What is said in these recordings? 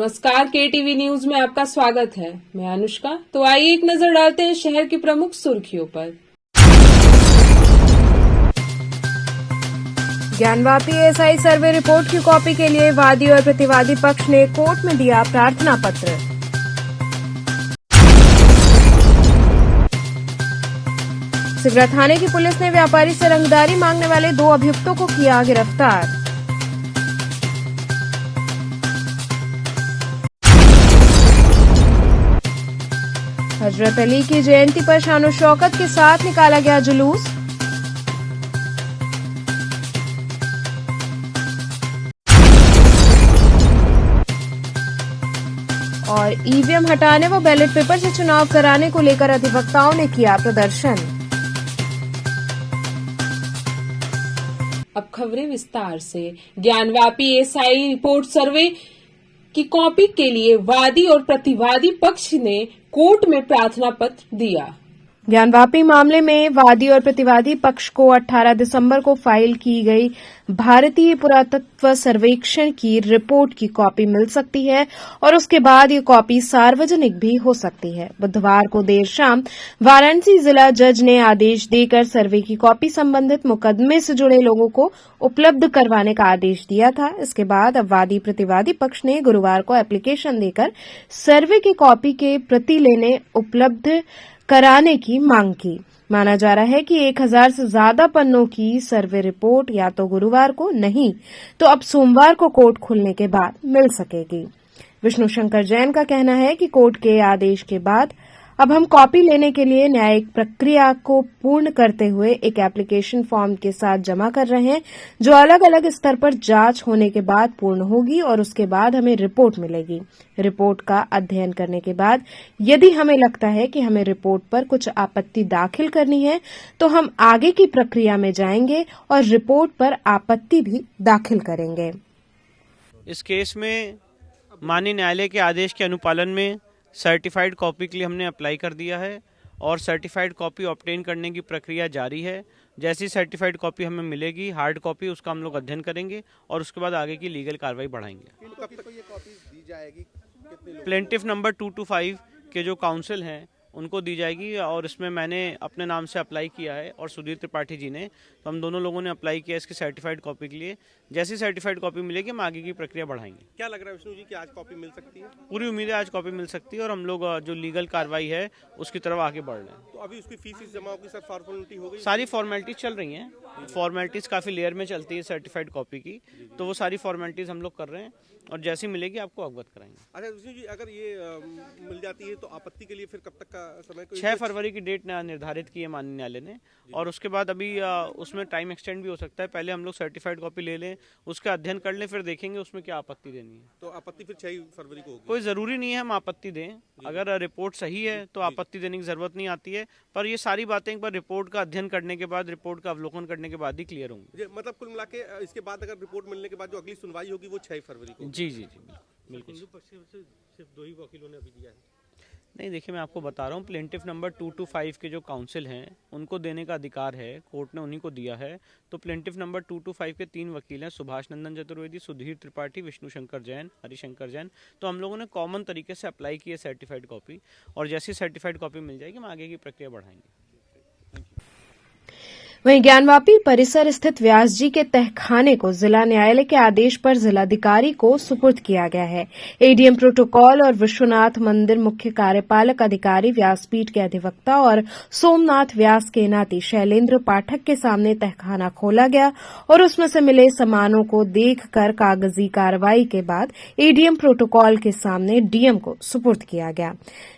नमस्कार, KTV news में आपका स्वागत है। मैं अनुष्का। तो आइए एक नजर डालते हैं शहर की प्रमुख सुर्खियों पर। ज्ञानवापी एएसआई सर्वे रिपोर्ट की कॉपी के लिए वादी और प्रतिवादी पक्ष ने कोर्ट में दिया प्रार्थना पत्र। सिगरा थाने की पुलिस ने व्यापारी से रंगदारी मांगने वाले 2 अभियुक्तों को किया गिरफ्तार। हजरत अली की जयंती पर शान शौकत के साथ निकाला गया जुलूस। और ईवीएम हटाने व बैलेट पेपर से चुनाव कराने को लेकर अधिवक्ताओं ने किया प्रदर्शन। अब खबरें विस्तार से। ज्ञानवापी एएसआई रिपोर्ट सर्वे की कॉपी के लिए वादी और प्रतिवादी पक्ष ने कोर्ट में प्रार्थना पत्र दिया। ज्ञानवापी मामले में वादी और प्रतिवादी पक्ष को 18 दिसंबर को फाइल की गई भारतीय पुरातत्व सर्वेक्षण की रिपोर्ट की कॉपी मिल सकती है और उसके बाद ये कॉपी सार्वजनिक भी हो सकती है। बुधवार को देर शाम वाराणसी जिला जज ने आदेश देकर सर्वे की कॉपी संबंधित मुकदमे से जुड़े लोगों को उपलब्ध करवाने का आदेश दिया था। इसके बाद अब वादी प्रतिवादी पक्ष ने गुरुवार को एप्लीकेशन देकर सर्वे की कॉपी के प्रति लेने उपलब्ध कराने की मांग की। माना जा रहा है कि 1000 से ज्यादा पन्नों की सर्वे रिपोर्ट या तो गुरुवार को नहीं तो अब सोमवार को कोर्ट खुलने के बाद मिल सकेगी। विष्णु शंकर जैन का कहना है कि कोर्ट के आदेश के बाद अब हम कॉपी लेने के लिए न्यायिक प्रक्रिया को पूर्ण करते हुए एक एप्लीकेशन फॉर्म के साथ जमा कर रहे हैं, जो अलग अलग स्तर पर जांच होने के बाद पूर्ण होगी और उसके बाद हमें रिपोर्ट मिलेगी। रिपोर्ट का अध्ययन करने के बाद यदि हमें लगता है कि हमें रिपोर्ट पर कुछ आपत्ति दाखिल करनी है तो हम आगे की प्रक्रिया में जाएंगे और रिपोर्ट पर आपत्ति भी दाखिल करेंगे। इस केस में माननीय न्यायालय के आदेश के अनुपालन में सर्टिफाइड कॉपी के लिए हमने अप्लाई कर दिया है और सर्टिफाइड कॉपी ऑब्टेन करने की प्रक्रिया जारी है। जैसी सर्टिफाइड कॉपी हमें मिलेगी, हार्ड कॉपी, उसका हम लोग अध्ययन करेंगे और उसके बाद आगे की लीगल कार्रवाई बढ़ाएंगे। कब तक ये कॉपी दी जाएगी? कितने लोग? प्लेंटिफ नंबर 225 के जो काउंसिल हैं उनको दी जाएगी और इसमें मैंने अपने नाम से अप्लाई किया है और सुधीर त्रिपाठी जी ने, तो हम दोनों लोगों ने अप्लाई किया इसकी सर्टिफाइड कॉपी के लिए। जैसी सर्टिफाइड कॉपी मिलेगी हम आगे की प्रक्रिया बढ़ाएंगे। क्या लग रहा है विष्णु जी कि आज कॉपी मिल सकती है? पूरी उम्मीद है आज कॉपी मिल सकती है और हम लोग जो लीगल कार्रवाई है उसकी तरफ आगे बढ़ रहे हैं। तो अभी उसकी फीस जमा होगी सर, फॉर्मेलिटी हो गई? सारी फॉर्मेलिटीज चल रही हैं। फॉर्मेलिटीज काफ़ी लेयर में चलती है सर्टिफाइड कॉपी की, तो वो सारी फॉर्मेलिटीज हम लोग कर रहे हैं और जैसी मिलेगी आपको अवगत कराएंगे। अच्छा विष्णु जी, अगर ये मिल जाती है तो आपत्ति के लिए फिर कब तक का समय? 6 फरवरी की डेट निर्धारित की है माननीय न्यायालय ने और उसके बाद अभी उसमें टाइम एक्सटेंड भी हो सकता है। पहले हम लोग सर्टिफाइड कॉपी ले लें, उसका अध्ययन कर लें, फिर देखेंगे उसमें क्या आपत्ति देनी है। तो आपत्ति फिर 6 फरवरी को होगी? कोई ज़रूरी नहीं है हम आपत्ति दें, अगर रिपोर्ट सही है तो आपत्ति देने की ज़रूरत नहीं आती है, पर ये सारी बातें एक बार रिपोर्ट का अध्ययन करने के बाद, रिपोर्ट का अवलोकन करने के बाद ही क्लियर होंगी। मतलब कुल मिला के इसके बाद अगर रिपोर्ट मिलने के बाद जो अगली सुनवाई होगी वो 6 फरवरी को? जी जी जी बिल्कुल। सिर्फ 2 ही वकीलों ने अभी दिया है? नहीं, देखिए मैं आपको बता रहा हूँ, प्लेंटिफ नंबर 225 के जो काउंसिल हैं उनको देने का अधिकार है, कोर्ट ने उन्हीं को दिया है। तो प्लेंटिफ नंबर 225 के 3 वकील हैं, सुभाष नंदन चतुर्वेदी, सुधीर त्रिपाठी, विष्णु शंकर जैन, हरिशंकर जैन। तो हम लोगों ने कॉमन तरीके से अप्लाई की है सर्टिफाइड कॉपी और जैसी सर्टिफाइड कॉपी मिल जाएगी हम आगे की प्रक्रिया बढ़ाएंगे। वहीं ज्ञानवापी परिसर स्थित व्यास जी के तहखाने को जिला न्यायालय के आदेश पर जिलाधिकारी को सुपुर्द किया गया है। एडीएम प्रोटोकॉल और विश्वनाथ मंदिर मुख्य कार्यपालक अधिकारी, व्यासपीठ के अधिवक्ता और सोमनाथ व्यास के नाती शैलेंद्र पाठक के सामने तहखाना खोला गया और उसमें से मिले सामानों को देखकर कागजी कार्रवाई के बाद एडीएम प्रोटोकॉल के सामने डीएम को सुपुर्द किया गया।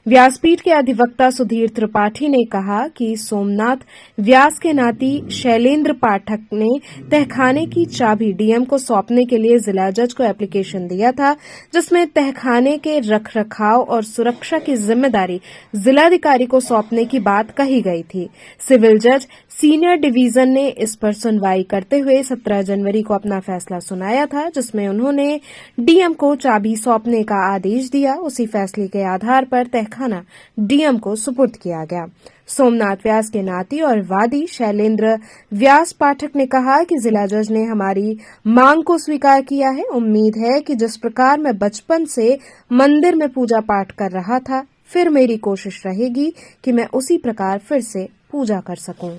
व्यासपीठ के अधिवक्ता सुधीर त्रिपाठी ने कहा कि सोमनाथ व्यास के नाती शैलेंद्र पाठक ने तहखाने की चाबी डीएम को सौंपने के लिए जिला जज को एप्लीकेशन दिया था, जिसमें तहखाने के रखरखाव और सुरक्षा की जिम्मेदारी जिलाधिकारी को सौंपने की बात कही गई थी। सिविल जज सीनियर डिवीजन ने इस पर सुनवाई करते हुए 17 जनवरी को अपना फैसला सुनाया था, जिसमें उन्होंने डीएम को चाबी सौंपने का आदेश दिया। उसी फैसले के आधार पर तहखाना डीएम को सुपुर्द किया गया। सोमनाथ व्यास के नाती और वादी शैलेंद्र व्यास पाठक ने कहा कि जिला जज ने हमारी मांग को स्वीकार किया है। उम्मीद है कि जिस प्रकार मैं बचपन से मंदिर में पूजा पाठ कर रहा था, फिर मेरी कोशिश रहेगी कि मैं उसी प्रकार फिर से पूजा कर सकूं।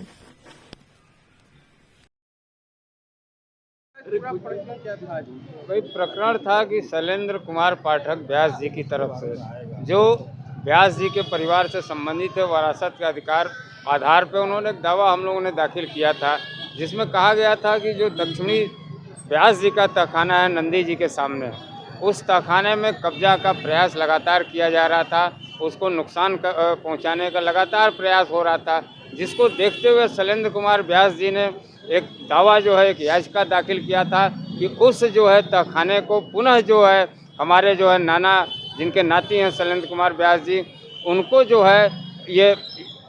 कोई प्रकरण था कि शैलेंद्र कुमार पाठक व्यास जी की तरफ से, जो व्यास जी के परिवार से संबंधित है, वरासत के अधिकार आधार पर उन्होंने एक दावा हम लोगों ने दाखिल किया था, जिसमें कहा गया था कि जो दक्षिणी व्यास जी का तहखाना है नंदी जी के सामने, उस तहखाने में कब्जा का प्रयास लगातार किया जा रहा था, उसको नुकसान पहुंचाने का लगातार प्रयास हो रहा था, जिसको देखते हुए शैलेंद्र कुमार व्यास जी ने एक दावा जो है एक याचिका दाखिल किया था कि उस जो है तहखाने को पुनः जो है हमारे जो है नाना जिनके नाती हैं शैलेंद्र कुमार व्यास जी, उनको जो है ये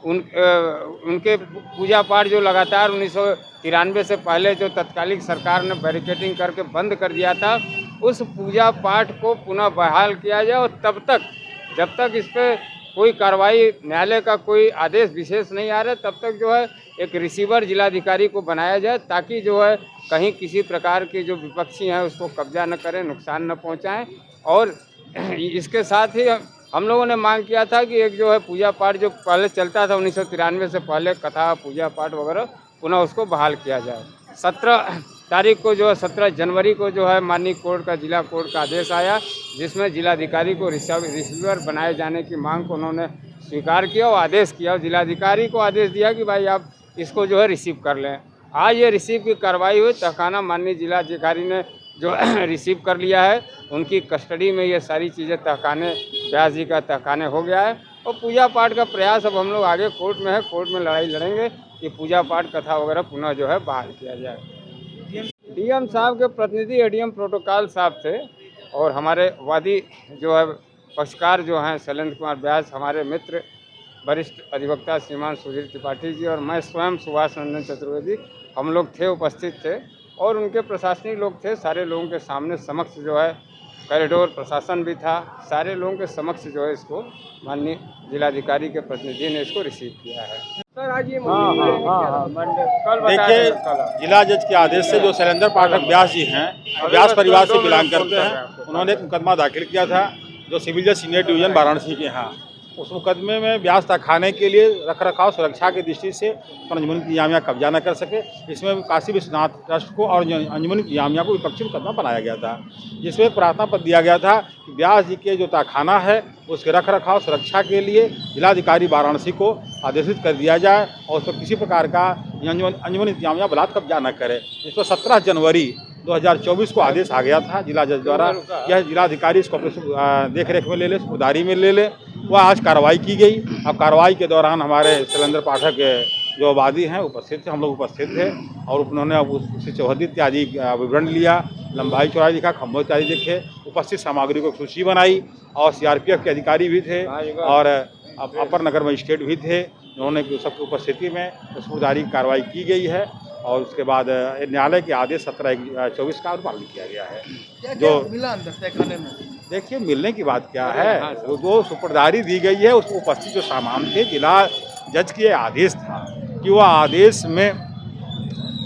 उनके पूजा पाठ जो लगातार 1993 से पहले जो तत्कालिक सरकार ने बैरिकेडिंग करके बंद कर दिया था, उस पूजा पाठ को पुनः बहाल किया जाए और तब तक जब तक इस पर कोई कार्रवाई न्यायालय का कोई आदेश विशेष नहीं आ रहा तब तक जो है एक रिसीवर जिलाधिकारी को बनाया जाए, ताकि जो है कहीं किसी प्रकार के जो विपक्षी हैं उसको कब्जा न करें, नुकसान न पहुंचाएं। और इसके साथ ही हम लोगों ने मांग किया था कि एक जो है पूजा पाठ जो पहले चलता था 1993 से पहले, कथा पूजा पाठ वगैरह, पुनः उसको बहाल किया जाए। 17 तारीख को जो है 17 जनवरी को जो है माननीय कोर्ट का जिला कोर्ट का आदेश आया, जिसमें जिलाधिकारी को रिसीवर बनाए जाने की मांग को उन्होंने स्वीकार किया और आदेश किया और जिलाधिकारी को आदेश दिया कि भाई आप इसको जो है रिसीव कर लें। आज ये रिसीव की कार्रवाई हुई, तहखाना माननीय जिलाधिकारी ने जो रिसीव कर लिया है, उनकी कस्टडी में ये सारी चीज़ें तहखाने व्यास जी का तहखाने हो गया है और पूजा पाठ का प्रयास अब हम लोग आगे कोर्ट में है, कोर्ट में लड़ाई लड़ेंगे कि पूजा पाठ कथा वगैरह पुनः जो है बहाल किया जाए। डीएम साहब के प्रतिनिधि एडीएम प्रोटोकॉल साहब थे और हमारे वादी जो है पक्षकार जो हैं शैलेंद्र कुमार व्यास, हमारे मित्र वरिष्ठ अधिवक्ता श्रीमान सुधीर त्रिपाठी जी और मैं स्वयं सुभाष नंदन चतुर्वेदी, हम लोग थे, उपस्थित थे और उनके प्रशासनिक लोग थे। सारे लोगों के सामने समक्ष जो है कॉरिडोर प्रशासन भी था, सारे लोगों के समक्ष जो है इसको माननीय जिलाधिकारी के प्रतिनिधि ने इसको रिसीव किया है। सर आज ये देखिए, जिला जज के आदेश से जो शैलेंद्र पाठक व्यास जी हैं, व्यास परिवार से बिलोंग करते हैं, उन्होंने एक मुकदमा दाखिल किया था जो सिविल जज सीनियर डिवीजन वाराणसी के यहाँ। उस मुकदमे में व्यास तहखाने के लिए रखरखाव सुरक्षा की दृष्टि से अंजुमन इंतजामिया कब्जा न कर सके, इसमें काशी विश्वनाथ ट्रस्ट को और अंजुमन इंतजामिया को विपक्षी मुकदमा बनाया गया था, जिसमें एक प्रार्थना पत्र दिया गया था कि व्यास जी के जो तहखाना है उसके रखरखाव सुरक्षा के लिए जिलाधिकारी वाराणसी को आदेशित कर दिया जाए और उस पर किसी प्रकार का अंजुमन इंतजामिया बलात् कब्जा न करे। इस पर 17 जनवरी 2024 को आदेश आ गया था जिला जज द्वारा, यह जिलाधिकारी इसको अपने देख रेख में ले ले, सुधारी में ले ले। वह आज कार्रवाई की गई। अब कार्रवाई के दौरान हमारे शैलेंद्र पाठक जो वादी हैं उपस्थित थे, हम लोग उपस्थित थे और उन्होंने उससे चौहदी इत्यादि विवरण लिया, लंबाई चौड़ाई दिखा, खम्भों इत्यादि देखे, उपस्थित सामग्री को सूची बनाई और सीआरपीएफ के अधिकारी भी थे और अपर नगर मजिस्ट्रेट भी थे, उन्होंने सबकी उपस्थिति में सुधारी कार्रवाई की गई है और उसके बाद न्यायालय के आदेश 17/24 का पालन किया गया है। जो मिला अंदर खाने में, देखिए मिलने की बात क्या है, जो सुपुर्दारी दी गई है उसको उपस्थित जो सामान थे, जिला जज के आदेश था कि वह आदेश में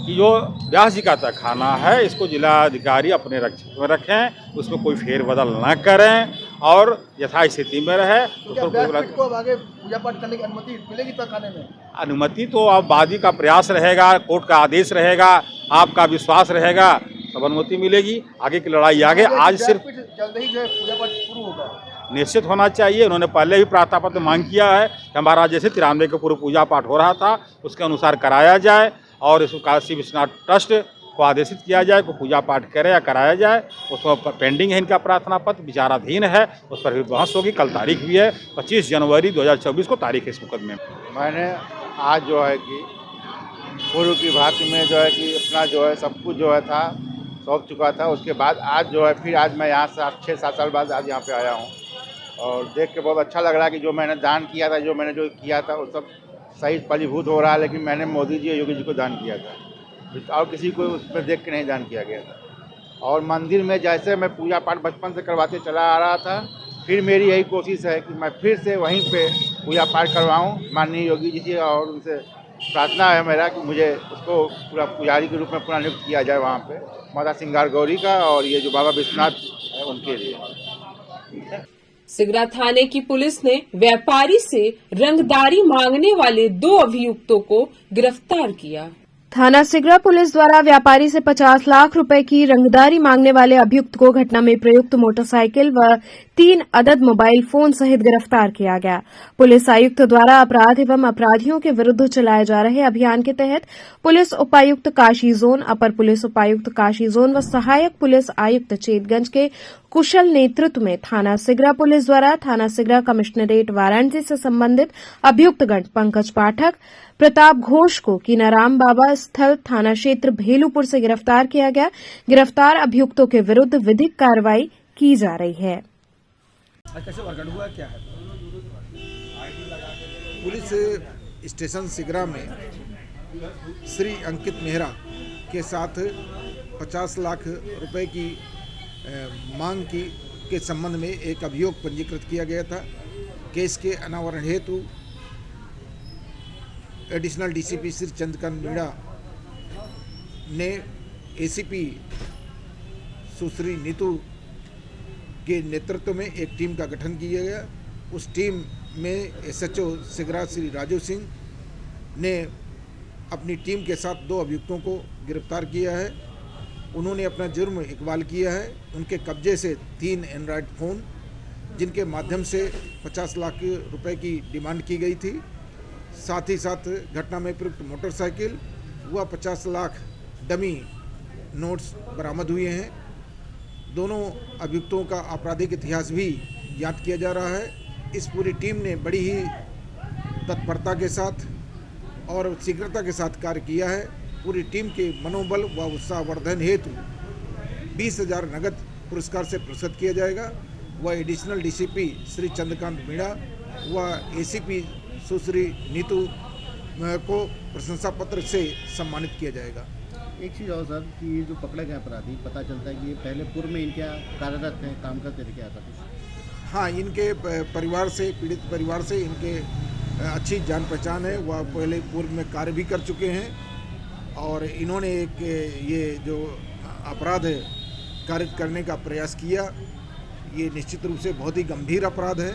कि जो व्यास जी का तहखाना है इसको जिलाधिकारी अपने रक्षक में रखें, उसमें कोई फेरबदल न करें और यथास्थिति में रहे। तो आगे पूजा पाठ करने की अनुमति मिलेगी तहखाने में? अनुमति तो अब वादी का प्रयास रहेगा, कोर्ट का आदेश रहेगा, आपका विश्वास रहेगा, तब अनुमति मिलेगी। आगे की लड़ाई आगे। आज सिर्फ जल्द ही जो है पूजा पाठ शुरू होगा, निश्चित होना चाहिए। उन्होंने पहले भी प्रार्थना पत्र मांग किया है कि हमारा जैसे 93 के पूर्व पूजा पाठ हो रहा था उसके अनुसार कराया जाए और इसको काशी विश्वनाथ ट्रस्ट को आदेशित किया जाए को पूजा पाठ करे या कराया जाए। उसमें पेंडिंग है इनका प्रार्थना पत्र, विचाराधीन है, उस पर भी बहस होगी। कल तारीख भी है 25 जनवरी 2024 को तारीख है इस मुकदमे में। मैंने आज जो है कि पूर्व की भांति में जो है कि अपना जो है सब कुछ जो है था सौंप चुका था। उसके बाद आज जो है फिर आज मैं यहाँ से 6-7 साल बाद आज यहाँ पे आया हूँ और देख के बहुत अच्छा लग रहा है कि जो मैंने दान किया था, जो मैंने जो किया था वो सब सही फलीभूत हो रहा है। लेकिन मैंने मोदी जी और योगी जी को दान किया था और किसी को उसमें देख के नहीं दान किया गया था। और मंदिर में जैसे मैं पूजा पाठ बचपन से करवाते चला आ रहा था, फिर मेरी यही कोशिश है कि मैं फिर से वहीं पे पूजा पाठ करवाऊँ माननीय योगी जी से, और उनसे प्रार्थना है मेरा कि मुझे उसको पूरा पुजारी के रूप में पुनः नियुक्त किया जाए वहाँ पे, माता सिंगार गौरी का और ये जो बाबा विश्वनाथ है उनके लिए। सिगरा थाने की पुलिस ने व्यापारी से रंगदारी मांगने वाले 2 अभियुक्तों को गिरफ्तार किया। थाना सिगरा पुलिस द्वारा व्यापारी से 50 लाख रुपए की रंगदारी मांगने वाले अभियुक्त को घटना में प्रयुक्त मोटरसाइकिल व 3 अदद मोबाइल फोन सहित गिरफ्तार किया गया। पुलिस आयुक्त द्वारा अपराध एवं अपराधियों के विरुद्ध चलाए जा रहे अभियान के तहत पुलिस उपायुक्त काशी जोन, अपर पुलिस उपायुक्त काशी जोन व सहायक पुलिस आयुक्त चेतगंज के कुशल नेतृत्व में थाना सिगरा पुलिस द्वारा थाना सिगरा कमिश्नरेट वाराणसी से संबंधित अभियुक्तगण पंकज पाठक, प्रताप घोष को कीनाराम बाबा स्थल थाना क्षेत्र भेलूपुर से गिरफ्तार किया गया। गिरफ्तार अभियुक्तों के विरुद्ध विधिक कार्रवाई की जा रही है। कैसे वर्कआउट हुआ, क्या है? पुलिस स्टेशन सिगरा में श्री अंकित मेहरा के साथ 50 लाख रुपए की मांग के संबंध में एक अभियोग पंजीकृत किया गया था। केस के अनावरण हेतु एडिशनल डीसीपी श्री चंद्रकांत मीणा ने एसीपी सुश्री नीतू के नेतृत्व में एक टीम का गठन किया गया। उस टीम में एसएचओ सिगरा श्री राजू सिंह ने अपनी टीम के साथ 2 अभियुक्तों को गिरफ्तार किया है। उन्होंने अपना जुर्म इकबाल किया है। उनके कब्जे से 3 एंड्रॉयड फ़ोन, जिनके माध्यम से 50 लाख रुपए की डिमांड की गई थी, साथ ही साथ घटना में प्रयुक्त मोटरसाइकिल व 50 लाख डमी नोट्स बरामद हुए हैं। दोनों अभियुक्तों का आपराधिक इतिहास भी ज्ञात किया जा रहा है। इस पूरी टीम ने बड़ी ही तत्परता के साथ और शीघ्रता के साथ कार्य किया है। पूरी टीम के मनोबल व उत्साहवर्धन हेतु 20,000 नगद पुरस्कार से पुरस्कृत किया जाएगा। वह एडिशनल डीसीपी श्री चंद्रकांत मीणा व एसीपी सुश्री नीतू को प्रशंसा पत्र से सम्मानित किया जाएगा। एक चीज़ और सर कि ये जो पकड़े गए अपराधी, पता चलता है कि ये पहले पूर्व में इनके कार्यरत हैं, काम करते थे क्या था? हाँ, इनके परिवार से, पीड़ित परिवार से इनके अच्छी जान पहचान है। वह पहले पूर्व में कार्य भी कर चुके हैं और इन्होंने एक ये जो अपराध कारित करने का प्रयास किया, ये निश्चित रूप से बहुत ही गंभीर अपराध है।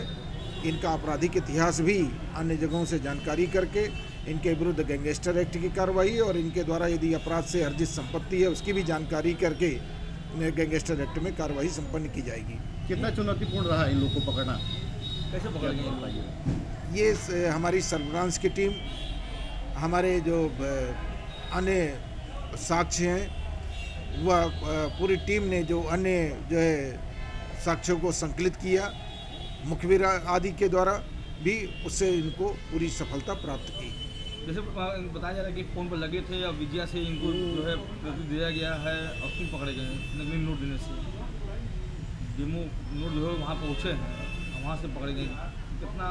इनका आपराधिक इतिहास भी अन्य जगहों से जानकारी करके इनके विरुद्ध गैंगस्टर एक्ट की कार्रवाई और इनके द्वारा यदि अपराध से अर्जित संपत्ति है उसकी भी जानकारी करके गैंगस्टर एक्ट में कार्रवाई संपन्न की जाएगी। कितना चुनौतीपूर्ण रहा इन लोगों को पकड़ना? कैसे पकड़ेंगे? ये हमारी सर्विलांस की टीम, हमारे जो अन्य साक्ष्य हैं, वह पूरी टीम ने जो अन्य जो है साक्ष्यों को संकलित किया, मुखबिर आदि के द्वारा भी, उससे इनको पूरी सफलता प्राप्त की। जैसे बताया जा रहा है कि फ़ोन पर लगे थे और विजया से इनको जो है दिया गया है और क्यों पकड़े गए? नकली नोट देने से डेमो नोट जो है वहाँ पहुँचे हैं, वहाँ से पकड़े गए। कितना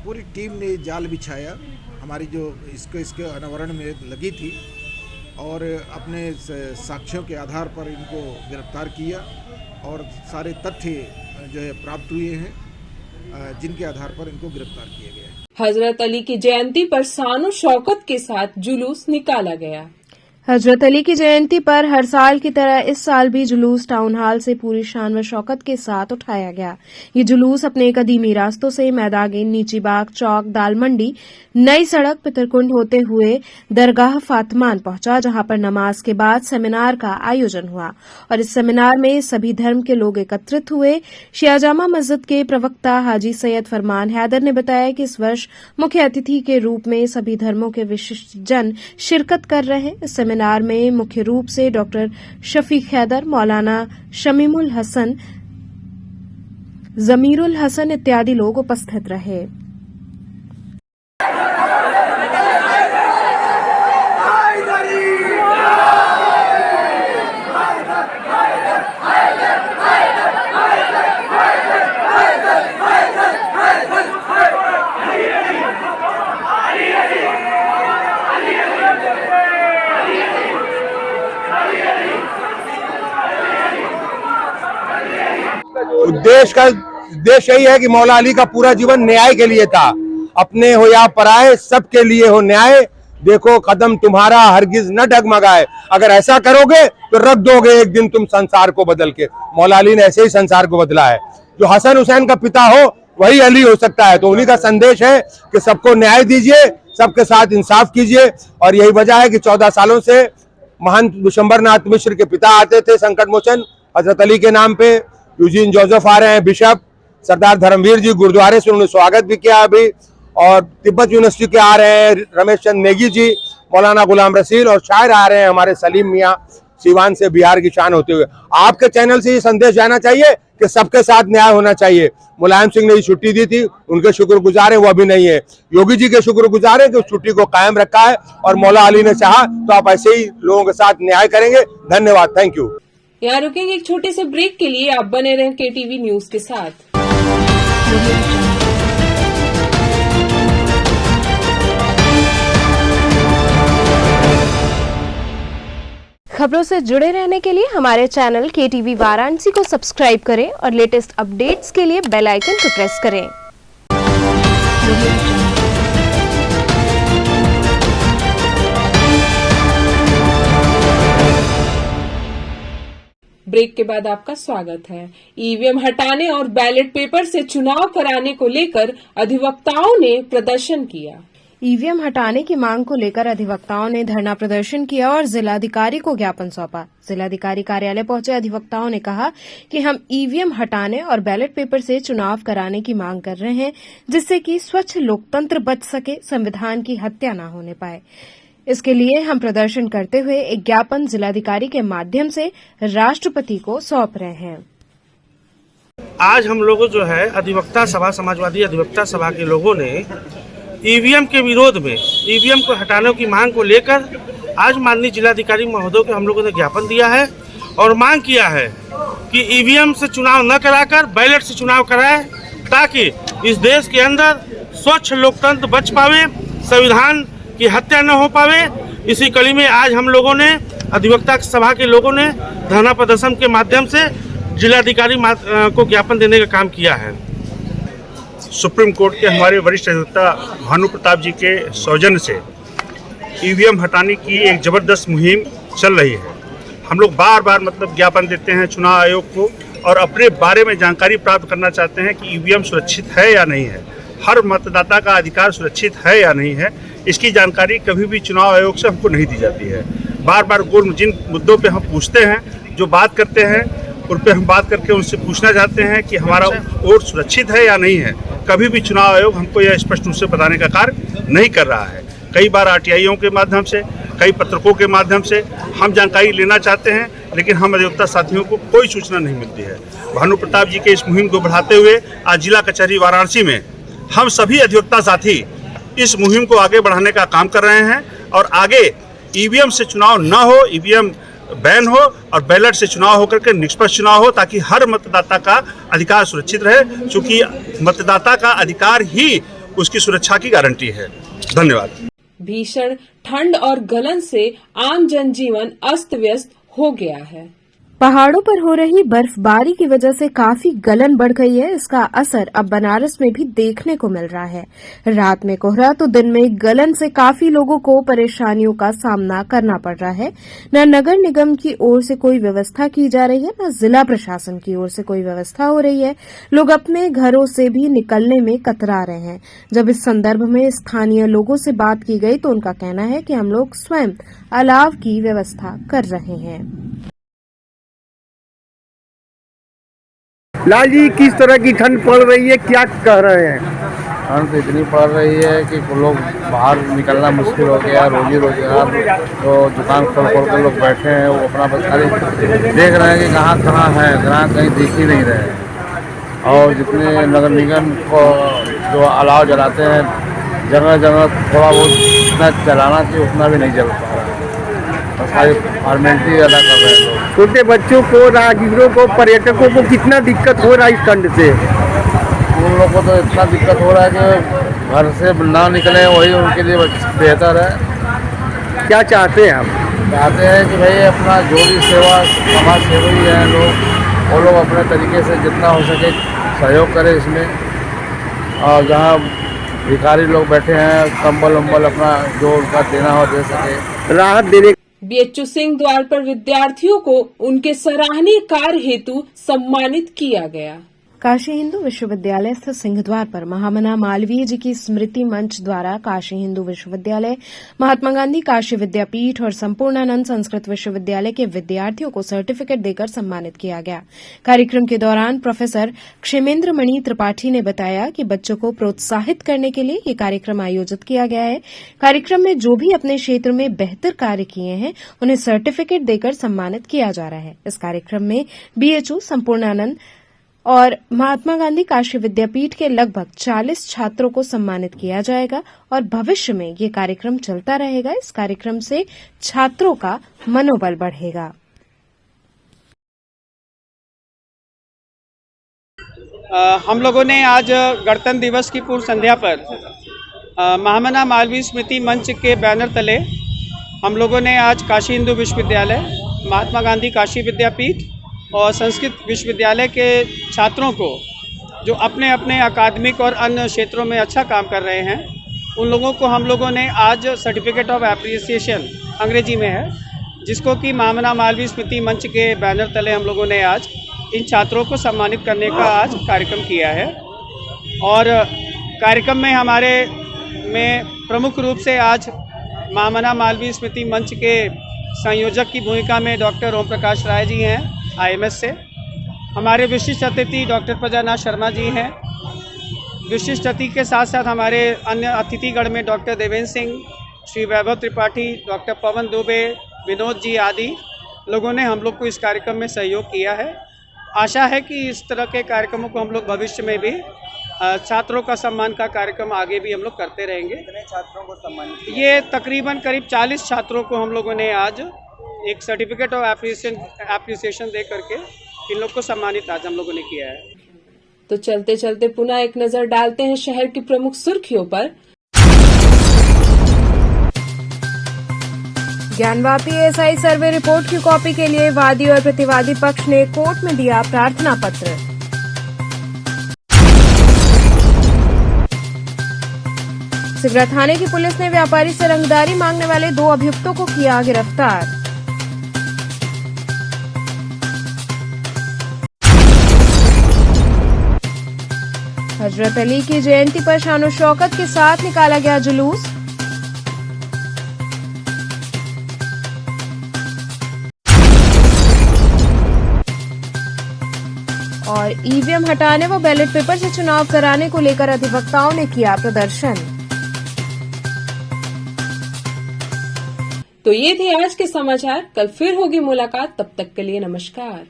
पूरी टीम ने जाल बिछाया, हमारी जो इसके अनावरण में लगी थी और अपने साक्ष्यों के आधार पर इनको गिरफ्तार किया और सारे तथ्य जो है प्राप्त हुए हैं, जिनके आधार पर इनको गिरफ्तार किया गया है। हजरत अली की जयंती पर शान शौकत के साथ जुलूस निकाला गया। हजरत अली की जयंती पर हर साल की तरह इस साल भी जुलूस टाउन हॉल से पूरी शान व शौकत के साथ उठाया गया। ये जुलूस अपने कदीमी रास्तों से मैदागिन, नीची बाग चौक, दाल मंडी, नई सड़क, पितरकुंड होते हुए दरगाह फातिमान पहुंचा, जहां पर नमाज के बाद सेमिनार का आयोजन हुआ और इस सेमिनार में सभी धर्म के लोग एकत्रित हुए। शिया जामा मस्जिद के प्रवक्ता हाजी सैयद फरमान हैदर ने बताया कि इस वर्ष मुख्य अतिथि के रूप में सभी धर्मों के विशिष्ट जन शिरकत कर रहे हैं। इस सेमिनार में मुख्य रूप से डॉक्टर शफीक हैदर, मौलाना शमीमुल हसन, जमीरुल हसन इत्यादि लोग उपस्थित रहे। उद्देश्य यही है कि मौला अली का पूरा जीवन न्याय के लिए था। अपने हो या पराए सबके लिए हो न्याय, देखो कदम तुम्हारा हरगिज न डगमगाए। अगर ऐसा करोगे तो रख दोगे एक दिन तुम संसार को बदल के। मौला अली ने ऐसे ही संसार को बदला है। जो हसन हुसैन का पिता हो वही अली हो सकता है। तो उन्हीं का संदेश है कि सबको न्याय दीजिए, सबके साथ इंसाफ कीजिए। और यही वजह है कि 14 सालों से महंत विशंबरनाथ मिश्र के पिता आते थे संकट मोचन हजरत अली के नाम पे। यूजीन जोसेफ आ रहे हैं, बिशप सरदार धर्मवीर जी गुरुद्वारे से उन्होंने स्वागत भी किया अभी। और तिब्बत यूनिवर्सिटी के आ रहे हैं रमेश चंद नेगी जी, मौलाना गुलाम रसील और शायर आ रहे हैं हमारे सलीम मियाँ सीवान से बिहार की शान होते हुए। आपके चैनल से ये संदेश जाना चाहिए कि सबके साथ न्याय होना चाहिए। मुलायम सिंह ने छुट्टी दी थी, उनके शुक्रगुजार हैं, वो अभी नहीं है। योगी जी के शुक्रगुजार हैं कि उस छुट्टी को कायम रखा है और मौला अली ने चाहा तो आप ऐसे ही लोगों के साथ न्याय करेंगे। धन्यवाद, थैंक यू। यहाँ रुकेंगे एक छोटे से ब्रेक के लिए, आप बने रहें KTV न्यूज के साथ। खबरों से जुड़े रहने के लिए हमारे चैनल KTV वाराणसी को सब्सक्राइब करें और लेटेस्ट अपडेट्स के लिए बेल आइकन को प्रेस करें। ब्रेक के बाद आपका स्वागत है। ईवीएम हटाने और बैलेट पेपर से चुनाव कराने को लेकर अधिवक्ताओं ने प्रदर्शन किया। ईवीएम हटाने की मांग को लेकर अधिवक्ताओं ने धरना प्रदर्शन किया और जिलाधिकारी को ज्ञापन सौंपा। जिलाधिकारी कार्यालय पहुंचे अधिवक्ताओं ने कहा कि हम ईवीएम हटाने और बैलेट पेपर से चुनाव कराने की मांग कर रहे हैं, जिससे कि स्वच्छ लोकतंत्र बच सके, संविधान की हत्या न होने पाए। इसके लिए हम प्रदर्शन करते हुए एक ज्ञापन जिलाधिकारी के माध्यम से राष्ट्रपति को सौंप रहे हैं। आज हम लोगों जो है अधिवक्ता सभा, समाजवादी अधिवक्ता सभा के लोगों ने ईवीएम के विरोध में, ईवीएम को हटाने की मांग को लेकर आज माननीय जिलाधिकारी महोदय को हम लोगों ने ज्ञापन दिया है और मांग किया है कि ईवीएम से चुनाव न कराकर बैलेट से चुनाव कराए, ताकि इस देश के अंदर स्वच्छ लोकतंत्र बच पावे, संविधान की हत्या न हो पावे। इसी कड़ी में आज हम लोगों ने अधिवक्ता सभा के लोगों ने धरना प्रदर्शन के माध्यम से जिलाधिकारी को ज्ञापन देने का काम किया है। सुप्रीम कोर्ट के हमारे वरिष्ठ अधिवक्ता भानु प्रताप जी के सौजन्य से ईवीएम हटाने की एक ज़बरदस्त मुहिम चल रही है। हम लोग बार बार ज्ञापन देते हैं चुनाव आयोग को और अपने बारे में जानकारी प्राप्त करना चाहते हैं कि ईवीएम सुरक्षित है या नहीं है, हर मतदाता का अधिकार सुरक्षित है या नहीं है। इसकी जानकारी कभी भी चुनाव आयोग से हमको नहीं दी जाती है। बार बार जिन मुद्दों पे हम पूछते हैं, जो बात करते हैं, उन पर हम बात करके उनसे पूछना चाहते हैं कि हमारा वोट सुरक्षित है या नहीं है। कभी भी चुनाव आयोग हमको यह स्पष्ट रूप से बताने का कार्य नहीं कर रहा है। कई बार आरटीआईओं के माध्यम से, कई पत्रकों के माध्यम से हम जानकारी लेना चाहते हैं, लेकिन हम अधिवक्ता साथियों को कोई सूचना नहीं मिलती है। भानु प्रताप जी के इस मुहिम को बढ़ाते हुए आज जिला कचहरी वाराणसी में हम सभी अधिवक्ता साथी इस मुहिम को आगे बढ़ाने का काम कर रहे हैं और आगे ईवीएम से चुनाव न हो, ईवीएम बैन हो और बैलेट से चुनाव होकर के निष्पक्ष चुनाव हो, ताकि हर मतदाता का अधिकार सुरक्षित रहे, क्योंकि मतदाता का अधिकार ही उसकी सुरक्षा की गारंटी है। धन्यवाद। भीषण ठंड और गलन से आम जनजीवन अस्त व्यस्त हो गया है। पहाड़ों पर हो रही बर्फबारी की वजह से काफी गलन बढ़ गई है। इसका असर अब बनारस में भी देखने को मिल रहा है। रात में कोहरा तो दिन में गलन से काफी लोगों को परेशानियों का सामना करना पड़ रहा है। न नगर निगम की ओर से कोई व्यवस्था की जा रही है, न जिला प्रशासन की ओर से कोई व्यवस्था हो रही है। लोग अपने घरों से भी निकलने में कतरा रहे हैं। जब इस संदर्भ में स्थानीय लोगों से बात की गई तो उनका कहना है कि हम लोग स्वयं अलाव की व्यवस्था कर रहे हैं। लाल जी, किस तरह की ठंड पड़ रही है, क्या कह रहे हैं? ठंड तो इतनी पड़ रही है कि लोग बाहर निकलना मुश्किल हो गया। रोजी रोजगार तो दुकान खोल कर लोग बैठे हैं, वो अपना बस खाली देख रहे हैं कि कहाँ कहाँ है, ग्राहक कहीं दिख ही नहीं रहे। और जितने नगर निगम को जो अलाव जलाते हैं, जगह जगह थोड़ा बहुत जितना जलाना चाहिए उतना भी नहीं जल पा रहा है, और सारी फॉर्मेलिटी अदा कर रहे हैं लोग। छोटे बच्चों को, राहगीरों को, पर्यटकों को कितना दिक्कत हो रहा है इस ठंड से? उन लोगों को तो इतना दिक्कत हो रहा है कि घर से ना निकले, वही उनके लिए बेहतर है। क्या चाहते हैं आप? चाहते हैं कि भाई अपना जो भी सेवा, समाज सेवी हैं लोग, वो लोग अपने तरीके से जितना हो सके सहयोग करें इसमें, और जहाँ भिखारी लोग बैठे हैं कंबल वम्बल अपना जो उनका देना हो दे सके। राहत देने बीएचयू सिंह द्वार पर विद्यार्थियों को उनके सराहनीय कार्य हेतु सम्मानित किया गया। काशी हिंदू विश्वविद्यालय स्थित सिंहद्वार पर महामना मालवीय जी की स्मृति मंच द्वारा काशी हिंदू विश्वविद्यालय, महात्मा गांधी काशी विद्यापीठ और संपूर्णानंद संस्कृत विश्वविद्यालय के विद्यार्थियों को सर्टिफिकेट देकर सम्मानित किया गया। कार्यक्रम के दौरान प्रोफेसर क्षेमेंद्र मणि त्रिपाठी ने बताया कि बच्चों को प्रोत्साहित करने के लिए ये कार्यक्रम आयोजित किया गया है। कार्यक्रम में जो भी अपने क्षेत्र में बेहतर कार्य किए हैं उन्हें सर्टिफिकेट देकर सम्मानित किया जा रहा है। इस कार्यक्रम में बीएचयू, संपूर्णानंद और महात्मा गांधी काशी विद्यापीठ के लगभग 40 छात्रों को सम्मानित किया जाएगा और भविष्य में ये कार्यक्रम चलता रहेगा। इस कार्यक्रम से छात्रों का मनोबल बढ़ेगा। हम लोगों ने आज गणतंत्र दिवस की पूर्व संध्या पर महामना मालवीय स्मृति मंच के बैनर तले हम लोगों ने आज काशी हिंदू विश्वविद्यालय, महात्मा गांधी काशी विद्यापीठ और संस्कृत विश्वविद्यालय के छात्रों को जो अपने अपने अकादमिक और अन्य क्षेत्रों में अच्छा काम कर रहे हैं, उन लोगों को हम लोगों ने आज सर्टिफिकेट ऑफ एप्रिसिएशन अंग्रेजी में है, जिसको कि महामना मालवीय स्मृति मंच के बैनर तले हम लोगों ने आज इन छात्रों को सम्मानित करने का आज कार्यक्रम किया है। और कार्यक्रम में हमारे में प्रमुख रूप से आज महामना मालवीय स्मृति मंच के संयोजक की भूमिका में डॉक्टर ओम प्रकाश राय जी हैं IMS से। हमारे विशिष्ट अतिथि डॉक्टर प्रजानाथ शर्मा जी हैं। विशिष्ट अतिथि के साथ साथ हमारे अन्य अतिथिगण में डॉक्टर देवेंद्र सिंह, श्री वैभव त्रिपाठी, डॉक्टर पवन दुबे, विनोद जी आदि लोगों ने हम लोग को इस कार्यक्रम में सहयोग किया है। आशा है कि इस तरह के कार्यक्रमों को हम लोग भविष्य में भी छात्रों का सम्मान का कार्यक्रम आगे भी हम लोग करते रहेंगे। कितने छात्रों को सम्मानित? ये तकरीबन करीब 40 छात्रों को हम लोगों ने आज एक सर्टिफिकेट ऑफ एप्रिसिएशन दे करके इन लोग को सम्मानित आज हम लोगों ने किया है। तो चलते चलते पुनः एक नजर डालते हैं शहर की प्रमुख सुर्खियों पर। ज्ञानवापी एसआई सर्वे रिपोर्ट की कॉपी के लिए वादी और प्रतिवादी पक्ष ने कोर्ट में दिया प्रार्थना पत्र। सिगरा थाने की पुलिस ने व्यापारी से रंगदारी मांगने वाले 2 अभियुक्तों को किया गिरफ्तार। हजरत अली की जयंती पर शानो शौकत के साथ निकाला गया जुलूस। और ईवीएम हटाने व बैलेट पेपर से चुनाव कराने को लेकर अधिवक्ताओं ने किया प्रदर्शन। तो ये थे आज के समाचार। कल फिर होगी मुलाकात, तब तक के लिए नमस्कार।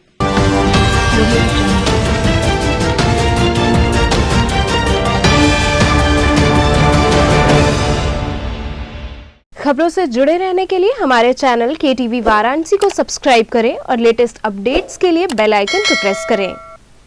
खबरों से जुड़े रहने के लिए हमारे चैनल KTV वाराणसी को सब्सक्राइब करें और लेटेस्ट अपडेट्स के लिए बेल आइकन को प्रेस करें।